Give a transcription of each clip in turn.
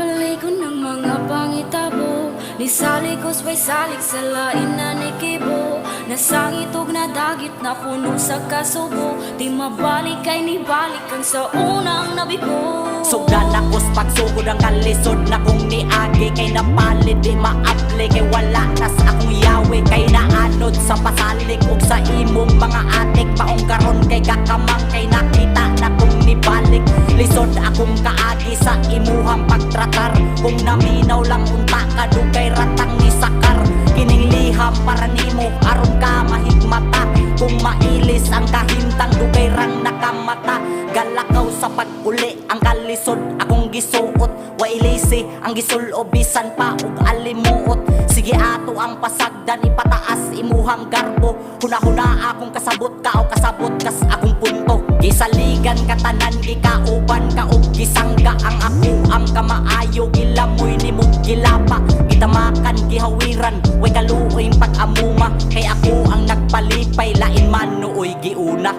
balik ko ng mga pangitabo, nisaligos may salig sa lain na nikibo. Nasangitog na dagit na puno sa kasubo, di mabalik kay nibalik ang sa unang nabigo. Sugdan akos pagsugod ang kalisod na kung niagi kay napalit di maapli kay wala nas akong yawe kay naanod sa pasalik ug sa imong mga atik paong karon kay kakamang kay nakita na kung nibalik lisod akong kaagi sa imuhang pagtratar kung naminaw lang unta kadugay ratang ni sakar kining liham para nimo aron ka mahigmata kung mailis ang kahimtang dugay rang nakamata galakaw sa pag-uli ang kalisod akong gisuot wa ilisi ang gisulo bisan pa ug alimuot sige ato ang pasagdan ipataas imuhang garbo hunahuna akong kasabot ka o kasabot kas akong punto gisaligan katanan gikauban ka ug gisangga ang ako ang kamaayo gilamoy nimo gilapa gitamakan gihawiran way kaluoy pag-amuma kay ako ang nagpalipay lain man nooy giuna.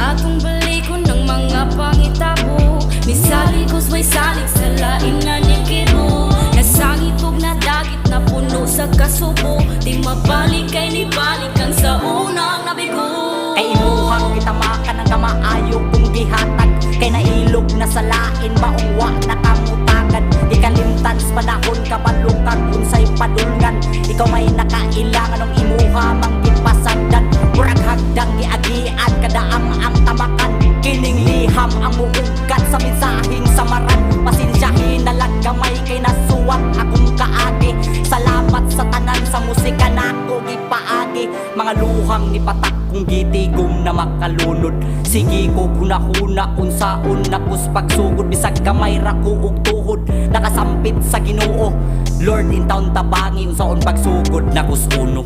Atong balik ko ng mga pangitabo, nisaligos may salig sa lain na nikibo. Nasangitog na dagit na puno sa kasubo, di mabalik kay nibalik ang sa unang nabigo. Kay imuhang kitamakan ang kamaayo kung gihatag kay nailog na sa lain maungwa na kamutagan ikalimtan sa panahon kabalukag unsay padulngan ikaw may nakailangan ng imuha mang gipasagdan murag hagdang giagian kadaang ang tamakan kining liham ang muugat sa mensaheng samaran pasensyahin na lang gamay kay nasuwak akong kaagi salamat sa tanan sa musika nako gipaagi mga luhang ni patak kung gitigom na makalunod sige ko hunahuna unsaon nakos pagsugod bisag gamay ra ko og tuhod nakasampit sa Ginoo Lord in taon tabangi unsaon pagsugod nakos uno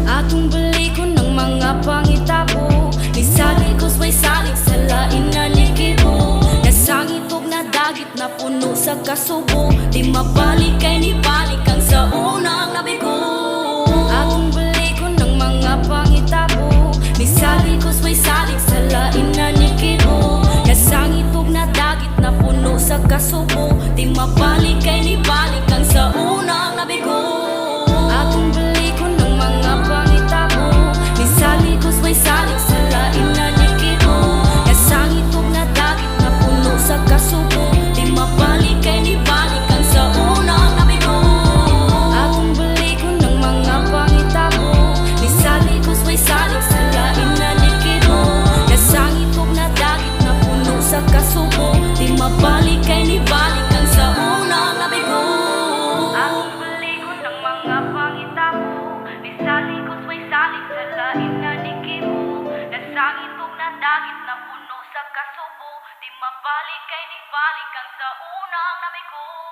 Atong balik ko ng mga pangitabo, nisaligos may salig sa lain na nikibo. Nasangitog na dagit na puno sa kasubo, di mabalik kay nibalik ang sa unang nabigo. Atong balik ko ng mga pangitabo, nisaligos may salig sa lain na nikibo. Nasangitog na dagit na puno sa kasubo, di mabalik kay nibalik ang sa unang nabigo. Atong balik ko ng mga pangitabo, nisaligos may salig sa lain na nikibo. Nasangitog na dagit na puno sa kasubo, di mabalik kay nibalik ang sa unang nabigo. Atong balik ko ng mga pangitabo, nisaligos may salig sa lain na nikibo. Nasangitog na dagit na puno sa kasubo, di mabalik kay nibalik ang sa unang nabigo. Atong balik ko ng mga pangitabo, nisaligos may salig sa lain na nikibo. Nasangitog na dagit na puno sa kasubo, di mabalik kay nibalik ang sa unang nabigo.